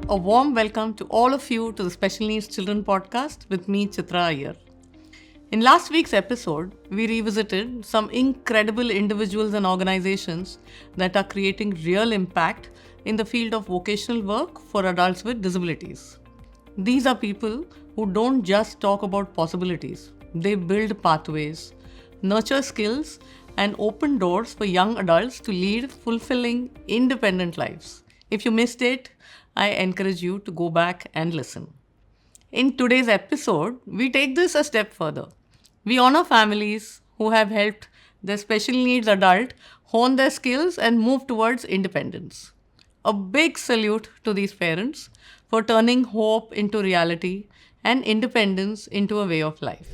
A warm welcome to all of you to the Special Needs Children podcast with me, Chitra Iyer. In last week's episode, we revisited some incredible individuals and organizations that are creating real impact in the field of vocational work for adults with disabilities. These are people who don't just talk about possibilities, they build pathways, nurture skills, and open doors for young adults to lead fulfilling, independent lives. If you missed it, I encourage you to go back and listen. In today's episode, we take this a step further. We honor families who have helped their special needs adult hone their skills and move towards independence. A big salute to these parents for turning hope into reality and independence into a way of life.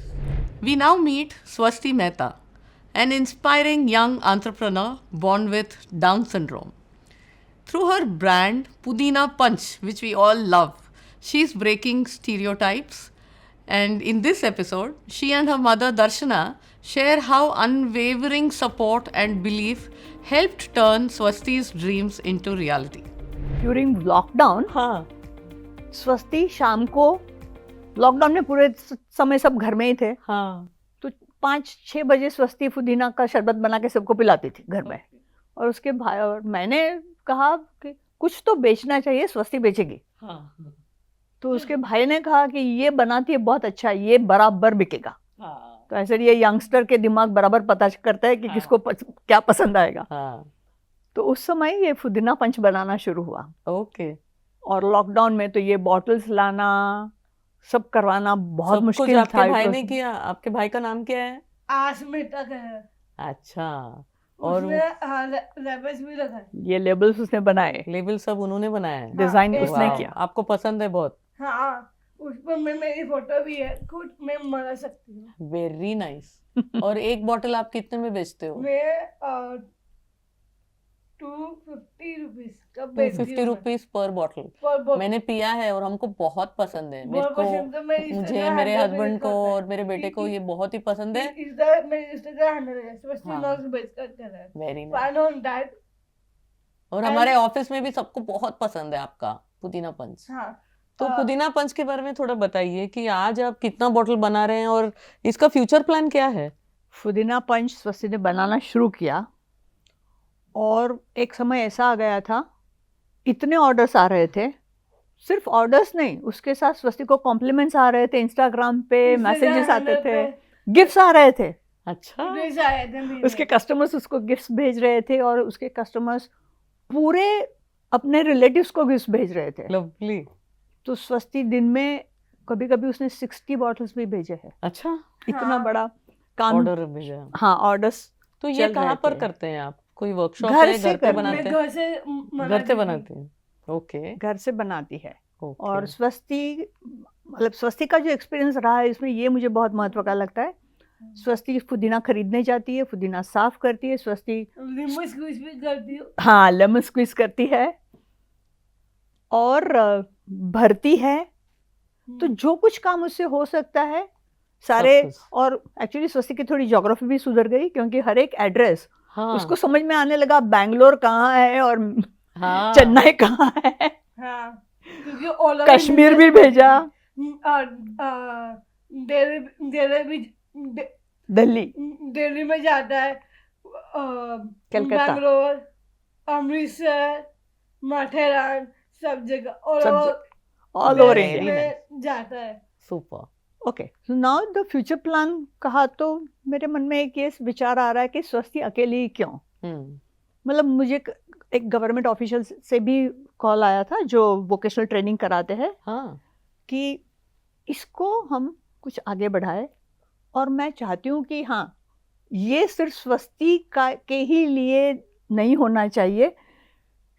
We now meet Swasti Mehta, an inspiring young entrepreneur born with Down syndrome. Through her brand Pudina Punch, which we all love, she's breaking stereotypes. And in this episode, she and her mother Darshana share how unwavering support and belief helped turn Swasti's dreams into reality. During lockdown स्वस्ति शाम को, lockdown में पूरे समय सब घर में ही थे, तो 5-6 बजे स्वस्ति पुदीना का शरबत बना के सबको पिलाती थी घर में. और उसके भाई और मैंने कहा कि कुछ तो बेचना चाहिए, स्वस्ति बेचेगी. तो उसके भाई ने कहा कि ये बनाती है बहुत अच्छा, ये बराबर बिकेगा. तो ऐसे ये यंगस्टर के दिमाग बराबर पता करता है कि किसको क्या पसंद आएगा. तो उस समय ये पुदीना पंच बनाना शुरू हुआ. ओके. और लॉकडाउन में तो ये बॉटल्स लाना, सब करवाना बहुत मुश्किल था. आपके भाई ने किया. आपके भाई का नाम क्या है? आसमिता का है. अच्छा. और लेबल्स भी लगा है. ये लेबल्स उसने बनाए, लेबल सब उन्होंने बनाया है. डिजाइन उसने किया. आपको पसंद है बहुत? हाँ, उस पर मेरी फोटो भी है, खुद मैं बना सकती हूँ. Very nice. और एक बॉटल आप कितने में बेचते हो? मैं 250 रुपीज का बेचती हूँ. 250 रुपीज पर बॉटल. मैंने पिया है और हमको बहुत पसंद है. मेरे को, मुझे, मेरे हस्बैंड को और मेरे बेटे को ये बहुत ही पसंद है. Very nice. और हमारे ऑफिस में भी सबको बहुत पसंद है आपका पुदीना पंच. तो पुदीना पंच के बारे में थोड़ा बताइए कि आज आप कितना बॉटल बना रहे हैं और इसका फ्यूचर प्लान क्या है? पुदीना पंच स्वस्ति ने बनाना शुरू किया और एक समय ऐसा आ गया था, इतने ऑर्डर्स आ रहे थे. सिर्फ ऑर्डर्स नहीं, उसके साथ स्वस्ति को कॉम्प्लीमेंट्स आ रहे थे, इंस्टाग्राम पे मैसेजेस आते थे, गिफ्ट्स आ रहे थे. अच्छा. उसके कस्टमर्स उसको गिफ्ट्स भेज रहे थे और उसके कस्टमर्स पूरे अपने रिलेटिव्स को गिफ्ट्स भेज रहे थे. लवली. तो स्वस्ति दिन में कभी कभी उसने 60 बॉटल्स भी भेजे हैं. अच्छा. इतना बड़ा काम. ऑर्डर भेजा. हाँ, ऑर्डर्स. तो ये कहाँ पर करते हैं आप? कोई वर्कशॉप घर है? घर पे बनाते हैं? घर से बनाते हैं. ओके. घर से बनाती है. Okay. और स्वस्ति, मतलब स्वस्ति का जो एक्सपीरियंस रहा है इसमें, ये मुझे बहुत महत्व का लगता है. स्वस्ति पुदीना खरीदने जाती है, पुदीना साफ करती है, स्वस्ति लेमन स्क्वीज भी करती है. हाँ, लेमन स्क्वीज करती है और भरती है. तो जो कुछ काम उससे हो सकता है सारे. और एक्चुअली स्वस्ति की थोड़ी ज्योग्राफी भी सुधर गई, क्योंकि हर एक एड्रेस उसको समझ में आने लगा. बैंगलोर कहाँ है और चेन्नई कहाँ है. कश्मीर भी भेजा, दिल्ली में जाता है, कलकत्ता, बैंगलोर, अमृतसर, माथेरान, सब जगह ऑल ओवर इंडिया जाता है. Super. Okay. So now the future plan कहा तो मेरे मन में एक ये विचार आ रहा है कि स्वस्ति अकेली क्यों. मतलब मुझे एक गवर्नमेंट ऑफिशियल से भी कॉल आया था जो वोकेशनल ट्रेनिंग कराते हैं. कि इसको हम कुछ आगे बढ़ाए. और मैं चाहती हूँ कि हाँ, ये सिर्फ स्वस्ति के ही लिए नहीं होना चाहिए,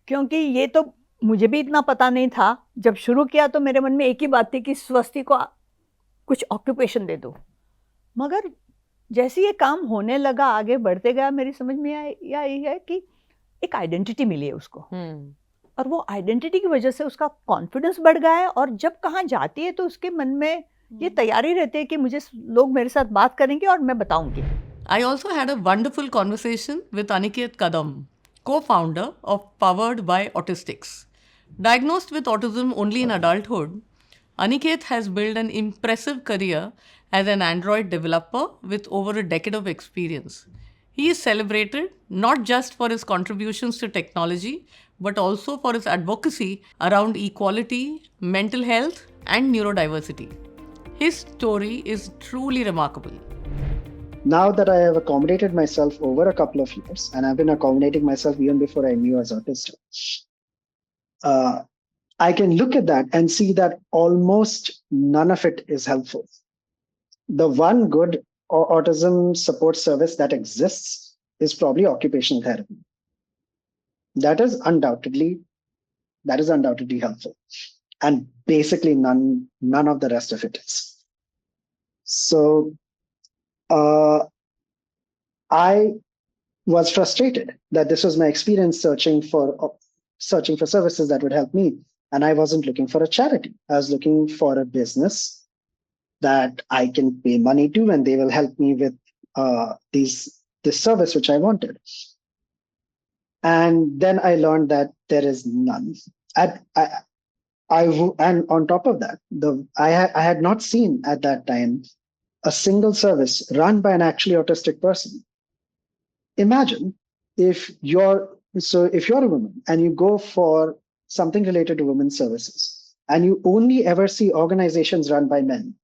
क्योंकि ये तो मुझे भी इतना पता नहीं था. जब शुरू किया तो मेरे मन में एक ही बात थी कि स्वस्ति को कुछ ऑक्यूपेशन दे दो. मगर जैसे ये काम होने लगा, आगे बढ़ते गया, मेरी समझ में आया ये है कि एक आइडेंटिटी मिली है उसको. और वो आइडेंटिटी की वजह से उसका कॉन्फिडेंस बढ़ गया है. और जब कहाँ जाती है तो उसके मन में ये तैयारी रहती है कि मुझे लोग मेरे साथ बात करेंगे और मैं बताऊंगी. I also had a wonderful conversation with Aniket Kadam, co-founder of Powered by Autistics. Diagnosed with autism only in adulthood, Aniket has built an impressive career as an Android developer with over a decade of experience. He is celebrated not just for his contributions to technology, but also for his advocacy around equality, mental health, and neurodiversity. His story is truly remarkable. Now that I have accommodated myself over a couple of years, and I've been accommodating myself even before I knew I was autistic, I can look at that and see that almost none of it is helpful. The one good autism support service that exists is probably occupational therapy. That is undoubtedly helpful, and basically none of the rest of it is. So I was frustrated that this was my experience searching for services that would help me, and I wasn't looking for a charity. I was looking for a business that I can pay money to, and they will help me with this service which I wanted. And then I learned that there is none. And on top of that, I had not seen at that time a single service run by an actually autistic person. Imagine if you're a woman and you go for something related to women's services and you only ever see organizations run by men,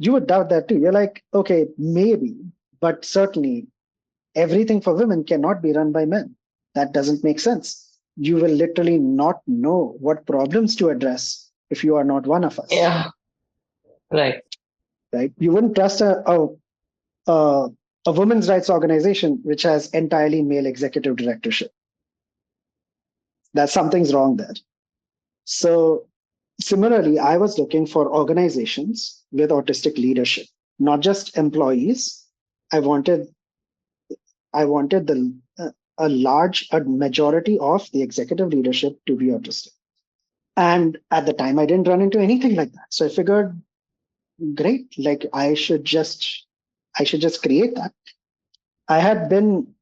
you would doubt that too. You're like, okay, maybe, but certainly everything for women cannot be run by men. That doesn't make sense. You will literally not know what problems to address if you are not one of us. Yeah. Right. You wouldn't trust a women's rights organization which has entirely male executive directorship. That something's wrong there. So similarly, I was looking for organizations with autistic leadership, not just employees. I wanted a majority of the executive leadership to be autistic. And at the time, I didn't run into anything like that. So I figured, great, like I should just create that. I had been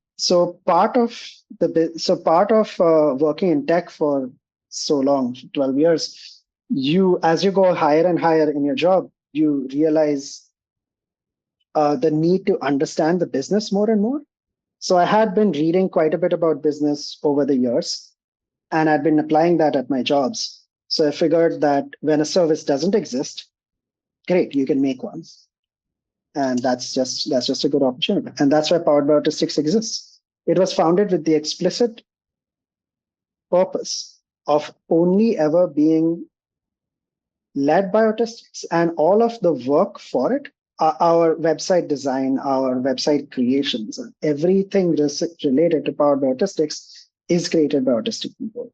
part of working in tech for so long, 12 years. As you go higher and higher in your job, you realize the need to understand the business more and more. So I had been reading quite a bit about business over the years, and I'd been applying that at my jobs. So I figured that when a service doesn't exist, great, you can make one. And that's just a good opportunity. And that's why Powered by Autistics exists. It was founded with the explicit purpose of only ever being led by autistics, and all of the work for it, our website design, our website creations, everything related to Powered by Autistics is created by autistic people.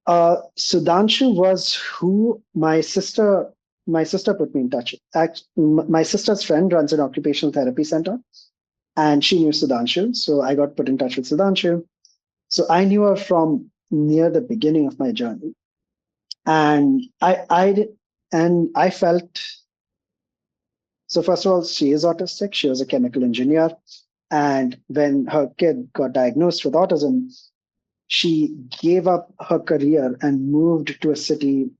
Sudhanshu was who my sister put me in touch with. My sister's friend runs an occupational therapy center, and she knew Sudhanshu. So I got put in touch with Sudhanshu. So I knew her from near the beginning of my journey. And I felt, so first of all, she is autistic. She was a chemical engineer. And when her kid got diagnosed with autism, she gave up her career and moved to a city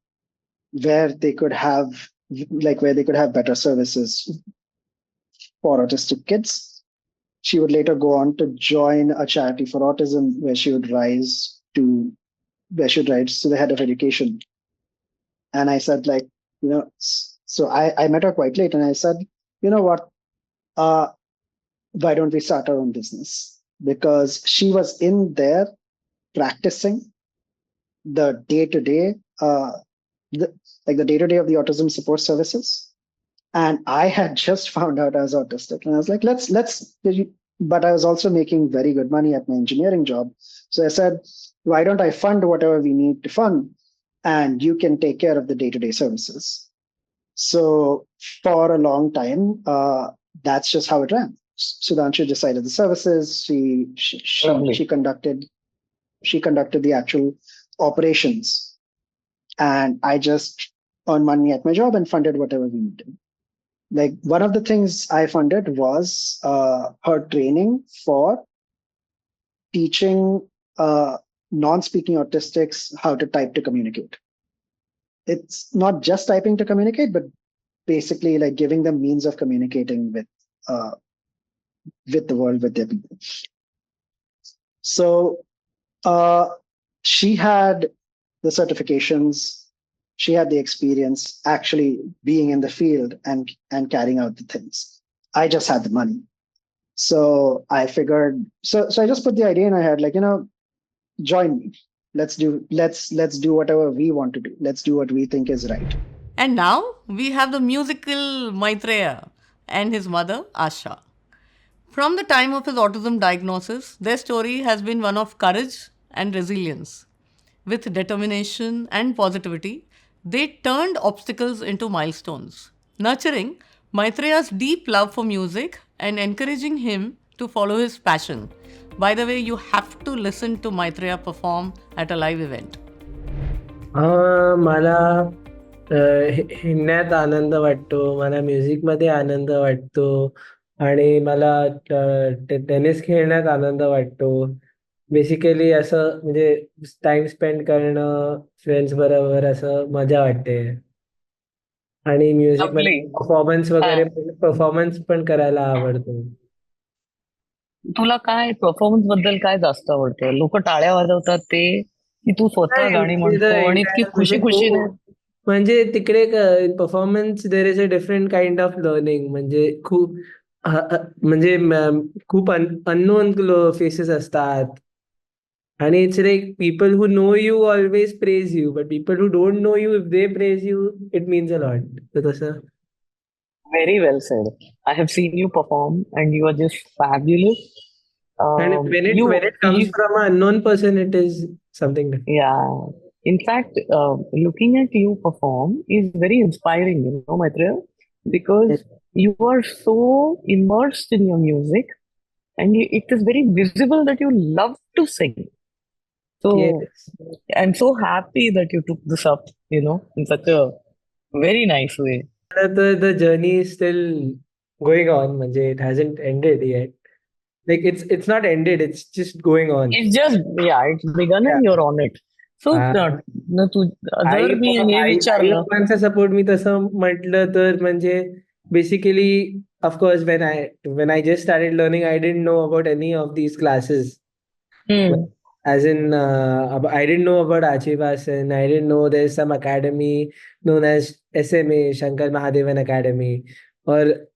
where they could have better services for autistic kids. She would later go on to join a charity for autism where she would rise to the head of education. And I said, so I met her quite late, and I said, you know what, why don't we start our own business? Because she was in there practicing the day-to-day, the day-to-day of the autism support services. And I had just found out I was autistic, and I was like, but I was also making very good money at my engineering job. So I said, why don't I fund whatever we need to fund, and you can take care of the day-to-day services. So for a long time, that's just how it ran. Sudhanshu decided the services. She conducted the actual operations, and I just earned money at my job and funded whatever we needed. Like, one of the things I funded was her training for teaching non-speaking autistics how to type to communicate. It's not just typing to communicate, but basically like giving them means of communicating with the world, with their people. So she had the certifications, she had the experience actually being in the field and carrying out the things. I just had the money. So I figured, so I just put the idea in my head, like, join me. Let's do whatever we want to do. Let's do what we think is right. And now we have the musical Maitreya and his mother Asha. From the time of his autism diagnosis, their story has been one of courage and resilience. With determination and positivity, they turned obstacles into milestones, nurturing Maitreya's deep love for music and encouraging him to follow his passion. By the way, you have to listen to Maitreya perform at a live event. मला हिंडण्यात आनंद वाटतो, मला म्युझिकमध्ये आनंद वाटतो आणि मला tennis खेळण्यात आनंद वाटतो. Basically असं म्हणजे टाइम स्पेंड करणं फ्रेंड्स बरोबर असं मजा वाटते. आणि म्युझिकमध्ये परफॉर्मन्स पण करायला आवडतो. तुला काय परफॉर्मन्स बद्दल काय जास्त आवडतं? लोक टाळ्या वाजवतात ते की तू स्वतः गाणी म्हणतो आणि इतकी खुशी खुशीने? म्हणजे तिकडे performance there is a different kind of learning. म्हणजे खूप अननोन फेसेस असतात आणि it's like people who no you always praise you, but people who don't know you if they praise you it means a lot. तर तसं Very well said. I have seen you perform and you are just fabulous. and when it comes from an unknown person, it is something different. Yeah. In fact, looking at you perform is very inspiring, Maitreya, because you are so immersed in your music and it is very visible that you love to sing. So Yes. I'm so happy that you took this up, in such a very nice way. The journey is still going on. म्हणजे it hasn't ended yet. Like it's not ended. It's just going on. It's just, it's begun and you're on it. So, जर मी हे विचारलं, support me तसं म्हटलं तर म्हणजे basically of course when I just started learning, I didn't know about any of these classes. As in, I didn't know about Achivasan. I didn't know there's some academy known as SMA, Shankar Mahadevan Academy. Or,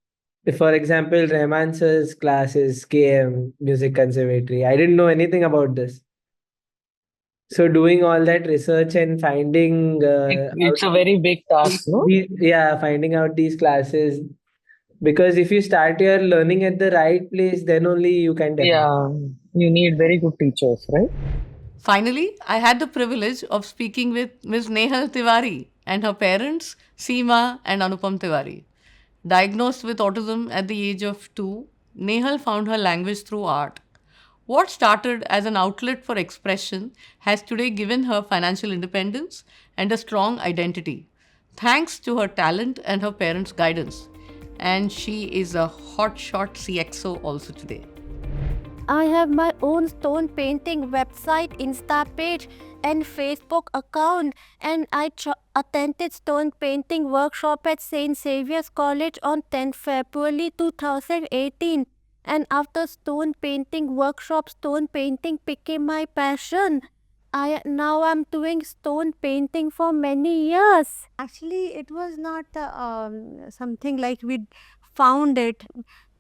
for example, Rahman sir's class is KM, Music Conservatory. I didn't know anything about this. So doing all that research and finding... it's a very big task, no? Finding out these classes. Because if you start your learning at the right place, then only you can develop. You need very good teachers, right? Finally, I had the privilege of speaking with Ms. Nehal Tiwari and her parents, Seema and Anupam Tiwari. Diagnosed with autism at the age of 2, Nehal found her language through art. What started as an outlet for expression has today given her financial independence and a strong identity, thanks to her talent and her parents' guidance. And she is a hotshot CXO also today. I have my own stone painting website, Insta page and Facebook account, and I attended stone painting workshop at St. Xavier's College on 10th February 2018. And after stone painting workshop, stone painting became my passion. Now I'm doing stone painting for many years. Actually, it was not something like we found it.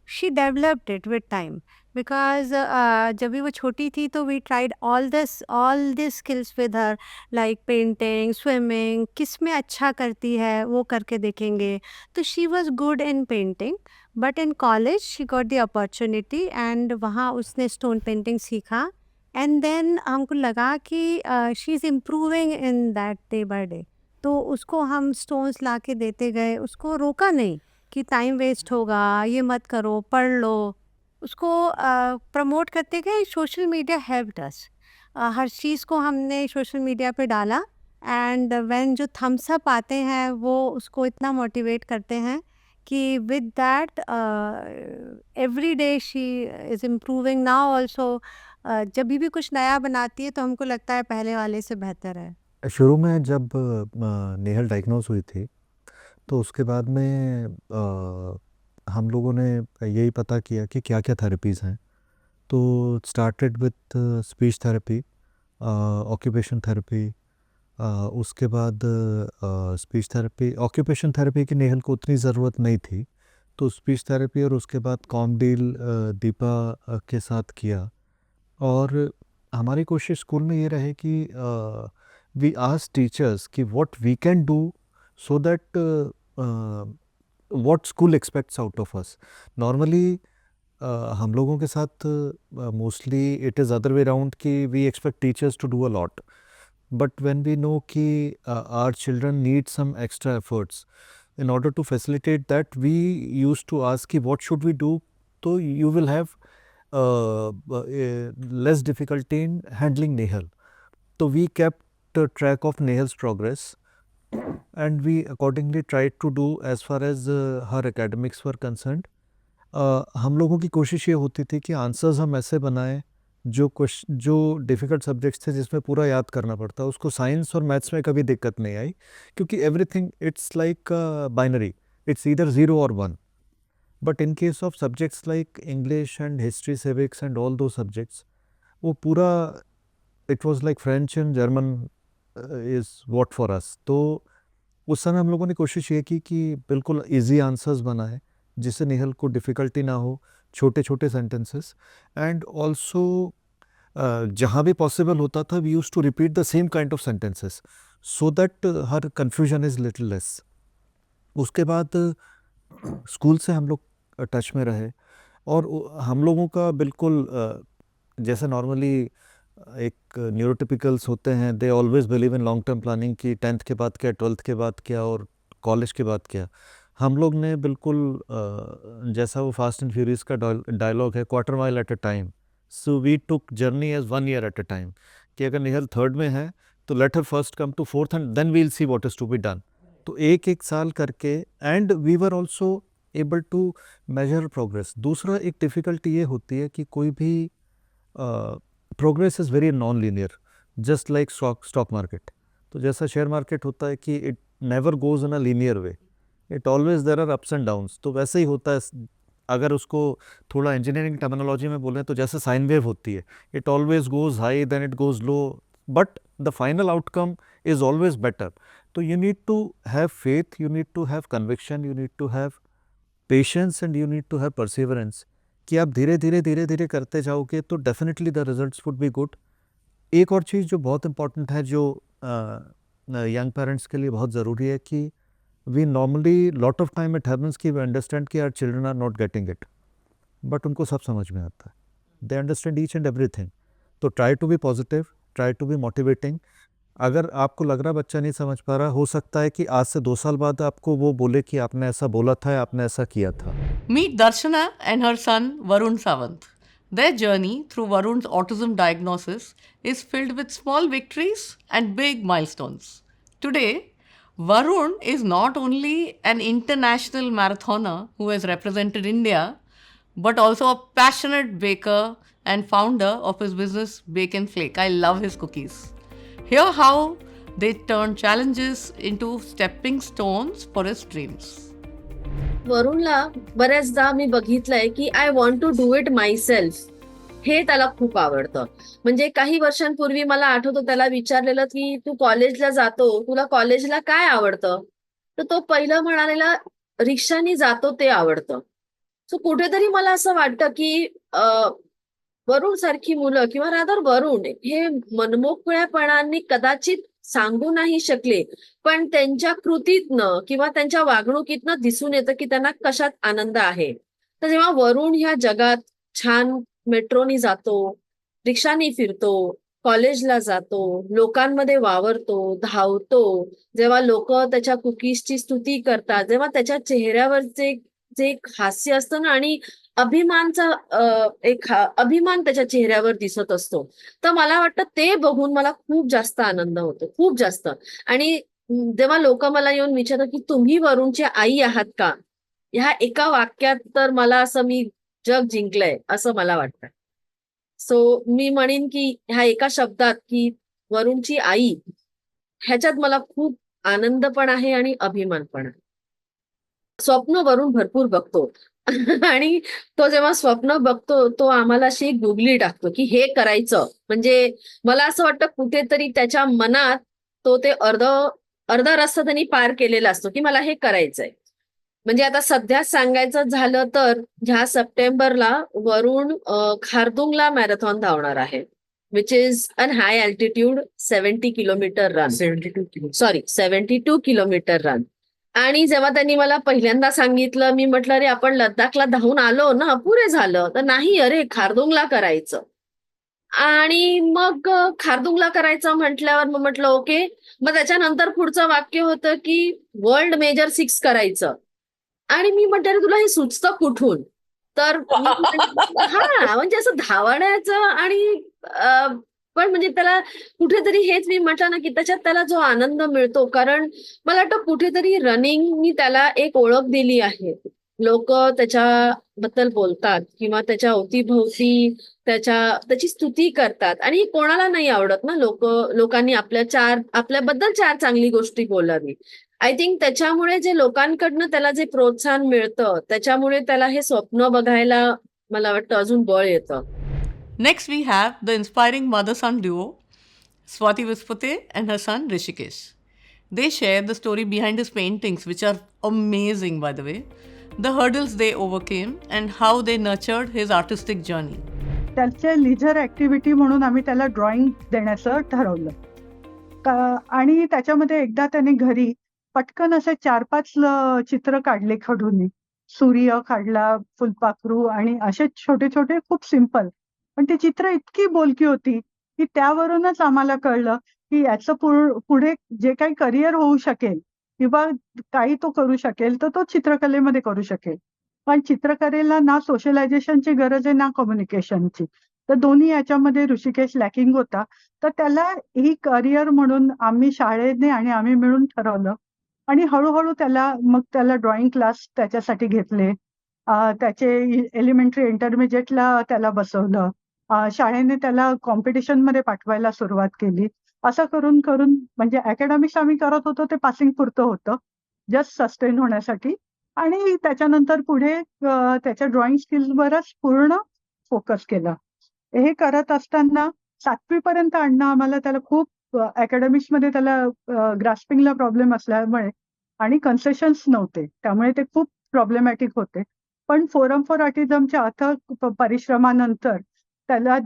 She developed it with time. Because जब भी वो छोटी थी तो we tried all these skills with her, like painting, swimming, किस में अच्छा करती है वो करके देखेंगे. तो she was good in painting, but in college she got the opportunity and वहाँ उसने stone painting सीखा. And then हमको लगा कि she is improving in that day by day. तो उसको हम stones ला के देते गए, उसको रोका नहीं कि टाइम वेस्ट होगा, ये मत करो, पढ़ लो. उसको प्रमोट करते गए. Social media helped us. हर चीज़ को हमने सोशल मीडिया पे डाला एंड व्हेन जो थम्स अप आते हैं वो उसको इतना मोटिवेट करते हैं कि with that every day she is improving. Now also जब भी कुछ नया बनाती है तो हमको लगता है पहले वाले से बेहतर है। शुरू में जब नेहल डायग्नोस हुई थी तो उसके बाद में हम लोगों ने यही पता किया कि क्या क्या थेरेपीज़ हैं। तो started with speech therapy, occupation therapy, उसके बाद स्पीच थेरेपी। ऑक्यूपेशन थेरेपी की नेहल को उतनी ज़रूरत नहीं थी, तो स्पीच थेरेपी, और उसके बाद कॉमडील दीपा के साथ किया। और हमारी कोशिश स्कूल में ये रहे कि वी आस्क टीचर्स कि what we can do so that what school expects out of us. Normally हम लोगों के साथ mostly it is other way round कि we expect teachers to do a lot, but when we know कि our children need some extra efforts, in order to facilitate that we used to ask कि what should we do, so you will have less difficulty in handling Nehal. So we kept track of Nehal's progress and we accordingly tried to do as far as her academics were concerned. हम लोगों की कोशिश ये होती थी कि answers हम ऐसे बनाएं जो डिफ़िकल्ट सब्जेक्ट्स थे जिसमें पूरा याद करना पड़ता, उसको साइंस और मैथ्स में कभी दिक्कत नहीं आई, क्योंकि everything it's like binary, it's either 0 और 1। But in case of subjects like English and history, civics and all दो सब्जेक्ट्स, वो पूरा it was like French and German is what for us. तो उस समय हम लोगों ने कोशिश ये की कि बिल्कुल ईजी आंसर्स बनाए जिससे नेहल को डिफ़िकल्टी ना हो, छोटे छोटे सेंटेंसेस। एंड ऑल्सो जहाँ भी पॉसिबल होता था we use to repeat the same kind of sentences so that her confusion is little less. उसके बाद स्कूल से हम लोग टच में रहे, और हम लोगों का बिल्कुल जैसे नॉर्मली एक न्यूरोटिपिकल्स होते हैं, they always believe in long term planning कि 10th के बाद क्या, 12th के बाद क्या और कॉलेज के बाद क्या। हम लोग ने बिल्कुल जैसा वो फास्ट एंड फ्यूरियस का डायलॉग है, quarter mile at a time, so we took journey as 1 year at a time, कि अगर नेहल 3rd में है तो let her first come to 4th and then we will see what is to be done. तो एक एक साल करके, and we were also able to measure progress. दूसरा एक डिफ़िकल्टी ये होती है कि कोई भी progress is very non linear, just like stock market. तो जैसा शेयर मार्केट होता है कि it never goes in a linear way, it always there are ups and downs. तो वैसे ही होता है, अगर उसको थोड़ा इंजीनियरिंग टर्मिनोलॉजी में बोलें तो जैसे साइन वेव होती है, it always goes high then it goes low, but the final outcome is always better. तो you need to have faith, you need to have conviction, you need to have patience and you need to have perseverance, कि आप धीरे धीरे करते जाओगे तो definitely the results would be good. एक और चीज़ जो बहुत इंपॉर्टेंट है, जो यंग पेरेंट्स के लिए बहुत ज़रूरी है, कि we normally lot of time it happens कि we understand कि our children are not getting it, but उनको सब समझ में आता है, they understand each and everything। तो try to be positive, try to be motivating। अगर आपको लग रहा बच्चा नहीं समझ पा रहा, हो सकता है कि आज से 2 साल बाद आपको वो बोले कि आपने ऐसा बोला था, आपने ऐसा किया था। Meet Darshana and her son Varun Sawant. Their journey through Varun's autism diagnosis is filled with small victories and big milestones. Today, Varun is not only an international marathoner who has represented India, but also a passionate baker and founder of his business Bake and Flake. I love his cookies. Hear how they turn challenges into stepping stones for his dreams. वरुणला बऱ्याचदा मी बघितलंय की I want to do it myself, हे त्याला खूप आवडतं. म्हणजे काही वर्षांपूर्वी मला आठवतं त्याला विचारलेलं की तू कॉलेजला जातो, तुला कॉलेजला काय आवडतं, तर तो पहिलं म्हणालेला रिक्षानी जातो ते आवडतं. सो कुठेतरी मला असं वाटतं की वरुण सारखी मुलं किंवा रादर वरुण हे मनमोकळ्यापणाने कदाचित सांगू नाही शकले, पण त्यांच्या कृतीतनं किंवा त्यांच्या वागणुकीतनं दिसून येतं की त्यांना कशात आनंद आहे. तर जेव्हा वरुण ह्या जगात छान मेट्रोनी जातो, रिक्षानी फिरतो, कॉलेजला जातो, लोकांमध्ये वावरतो, धावतो, जेव्हा लोक त्याच्या कुकीजची स्तुती करतात, जेव्हा त्याच्या चेहऱ्यावरचे जे एक हास्य असतं ना, आणि अभिमान त्याच्या चेहऱ्यावर दिसत असतो, तर मला वाटतं ते बघून मला खूप जास्त आनंद होतो, खूप जास्त. आणि जेव्हा लोक मला येऊन विचारतात की तुम्ही वरुणची आई आहात का, ह्या एका वाक्यात तर मला असं मी जग जिंकलंय असं मला वाटतं. सो मी म्हणेन की ह्या एका शब्दात की वरुणची आई, ह्याच्यात मला खूप आनंद पण आहे आणि अभिमान पण आहे. स्वप्न वरून भरपूर बघतो आणि तो जेव्हा स्वप्न बघतो तो आम्हाला अशी गुगली टाकतो की हे करायचं. म्हणजे मला असं वाटतं कुठेतरी त्याच्या मनात तो ते अर्धा रस्ता त्यांनी पार केलेला असतो की मला हे करायचंय. म्हणजे आता सध्या सांगायचं झालं तर ह्या सप्टेंबरला वरुण खारदुंगला मॅरेथॉन धावणार आहे, which is an high altitude 70 kilometre run. 72 kilometre run. आणि जेव्हा त्यांनी मला पहिल्यांदा सांगितलं, मी म्हटलं अरे आपण लद्दाखला धावून आलो ना, पुरे झालं. तर नाही, अरे खारदुंगला करायचं. आणि मग खारदुंगला करायचं म्हटल्यावर मग म्हटलं ओके. मग त्याच्यानंतर पुढचं वाक्य होतं की वर्ल्ड मेजर 6 करायचं. आणि मी म्हटलं अरे तुला हे सुचतं कुठून? तर हा म्हणजे असं धावण्याचं आणि पण म्हणजे त्याला कुठेतरी हेच मी म्हटलं ना की त्याच्यात त्याला जो आनंद मिळतो, कारण मला वाटतं कुठेतरी रनिंगनी त्याला एक ओळख दिली आहे. लोक त्याच्याबद्दल बोलतात किंवा त्याच्या अवतीभोवती त्याची स्तुती करतात आणि कोणाला नाही आवडत ना लोकांनी आपल्याबद्दल 4 चांगली गोष्टी बोलावी. आय थिंक त्याच्यामुळे जे लोकांकडनं त्याला जे प्रोत्साहन मिळतं त्याच्यामुळे त्याला हे स्वप्न बघायला मला वाटतं अजून बळ येतं. Next, we have the inspiring mother-son duo, Swati Vispute and her son Rishikesh. They share the story behind his paintings, which are amazing, by the way, the hurdles they overcame, and how they nurtured his artistic journey. त्याचे लिजर activity म्हणून आम्ही त्याला drawing देण्याचं ठरवलं. आणि त्याच्यामध्ये एकदा त्याने घरी पटकन असे 4-5 चित्र काढले खडून. सूर्य काढला, फुलपाखरू आणि असे छोटे छोटे खूप सिंपल. पण ती चित्र इतकी बोलकी होती की त्यावरूनच आम्हाला कळलं की याचं पुढे जे काही करिअर होऊ शकेल किंवा काही तो करू शकेल तर तो चित्रकलेमध्ये करू शकेल. पण चित्रकलेला ना सोशलायझेशनची गरज आहे ना कम्युनिकेशनची. तर दोन्ही याच्यामध्ये ऋषिकेश लॅकिंग होता. तर त्याला ही करिअर म्हणून आम्ही शाळेने आणि आम्ही मिळून ठरवलं आणि हळूहळू त्याला ड्रॉइंग क्लास त्याच्यासाठी घेतले. त्याचे एलिमेंटरी इंटरमिजिएटला त्याला बसवलं. शाळेने त्याला कॉम्पिटिशनमध्ये पाठवायला सुरुवात केली. असं करून करून म्हणजे अकॅडमिक्स आम्ही करत होतो ते पासिंग पुरतं होतं, जस्ट सस्टेन होण्यासाठी. आणि त्याच्यानंतर पुढे त्याच्या ड्रॉइंग स्किल्सवरच पूर्ण फोकस केला. हे करत असताना 7वी पर्यंत आणणं आम्हाला त्याला खूप अकॅडमिक्समध्ये त्याला ग्रास्पिंगला प्रॉब्लेम असल्यामुळे आणि कन्सेशन्स नव्हते, त्यामुळे ते खूप प्रॉब्लेमॅटिक होते. पण फोरम फॉर ऑटिझमच्या अथक परिश्रमानंतर त्याला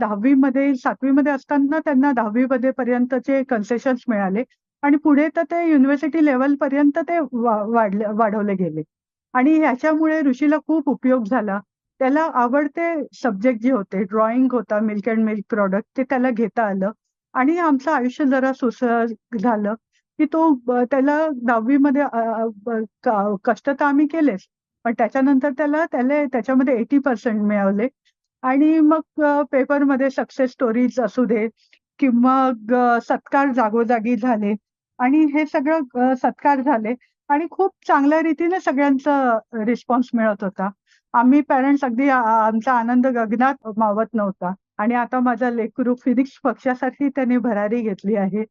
7वीमध्ये असताना त्यांना 10वी पर्यंतचे कन्सेशन्स मिळाले आणि पुढे तर ते युनिव्हर्सिटी लेवलपर्यंत ते वाढवले गेले. आणि ह्याच्यामुळे ऋषीला खूप उपयोग झाला. त्याला आवडते सब्जेक्ट जे होते, ड्रॉइंग होता, मिल्क अँड मिल्क प्रॉडक्ट, ते त्याला घेता आलं आणि आमचं आयुष्य जरा सुसह झालं की त्याला 10वीमध्ये कष्ट तर आम्ही केलेच, पण त्याच्यानंतर त्याला त्याच्यामध्ये 80% मिळवले. आणि मग पेपरमध्ये सक्सेस स्टोरीज असू दे किंवा सत्कार जागोजागी झाले आणि हे सगळं सत्कार झाले आणि खूप चांगल्या रीतीने सगळ्यांचा रिस्पॉन्स मिळत होता. आम्ही पॅरेंट्स अगदी आमचा आनंद गगनात मावत नव्हता. आणि आता माझा लेकरू फिजिक्स पक्षासाठी त्याने भरारी घेतली आहे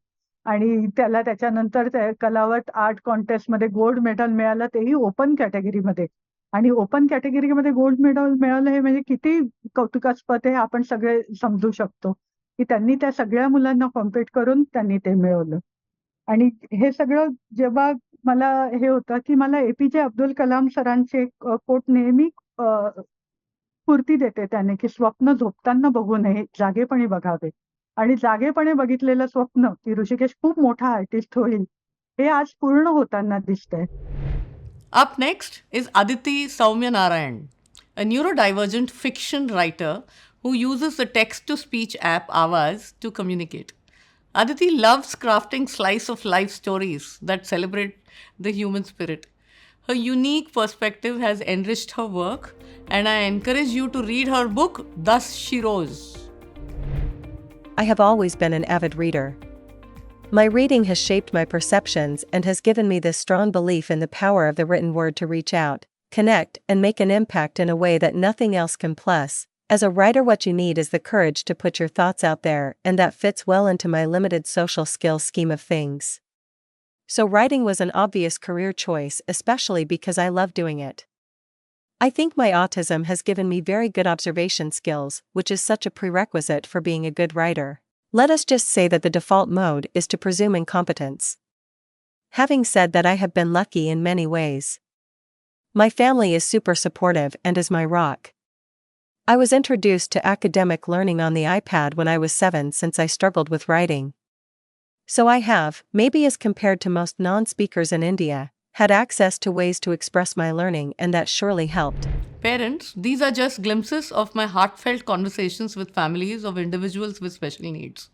आणि त्याला त्याच्यानंतर कलावत आर्ट कॉन्टेस्टमध्ये गोल्ड मेडल मिळालं, तेही ओपन कॅटेगरीमध्ये. आणि ओपन कॅटेगरीमध्ये गोल्ड मेडल मिळालं हे म्हणजे किती कौतुकास्पद आहे आपण सगळे समजू शकतो की त्यांनी त्या सगळ्या मुलांना कॉम्पीट करून त्यांनी ते मिळवलं. आणि हे सगळं जेव्हा मला हे होतं की मला APJ अब्दुल कलाम सरांचे कोट नेहमी स्फूर्ती देते त्याने की स्वप्न झोपताना बघू नये, जागेपणी बघावे. आणि जागेपणे बघितलेलं स्वप्न की ऋषिकेश खूप मोठा आर्टिस्ट होईल हे आज पूर्ण होताना दिसतंय. Up next is Aditi Soumya Narayan, a neurodivergent fiction writer who uses the text-to-speech app Awaaz to communicate. Aditi loves crafting slice of life stories that celebrate the human spirit. Her unique perspective has enriched her work, and I encourage you to read her book, Thus She Rose. I have always been an avid reader. My reading has shaped my perceptions and has given me this strong belief in the power of the written word to reach out, connect, and make an impact in a way that nothing else can. Plus, As a writer, what you need is the courage to put your thoughts out there, and that fits well into my limited social skill scheme of things. So writing was an obvious career choice, especially because I love doing it. I think my autism has given me very good observation skills, which is such a prerequisite for being a good writer. Let us just say that the default mode is to presume incompetence. Having said that, I have been lucky in many ways. My family is super supportive and is my rock. I was introduced to academic learning on the iPad when I was 7 since I struggled with writing. So I have, maybe as compared to most non-speakers in India, had access to ways to express my learning, and that surely helped. Parents, these are just glimpses of my heartfelt conversations with families of individuals with special needs.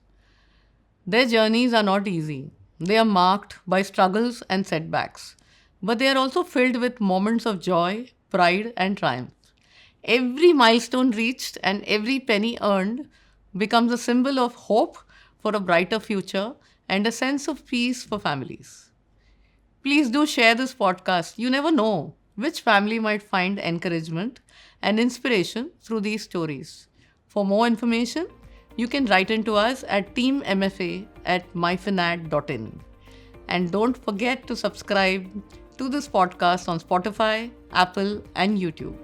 Their journeys are not easy. They are marked by struggles and setbacks, but they are also filled with moments of joy, pride, and triumph. Every milestone reached and every penny earned becomes a symbol of hope for a brighter future and a sense of peace for families. Please do share this podcast. You never know which family might find encouragement and inspiration through these stories. For more information, you can write into us at teammfa@myfinad.in. And don't forget to subscribe to this podcast on Spotify, Apple, and YouTube.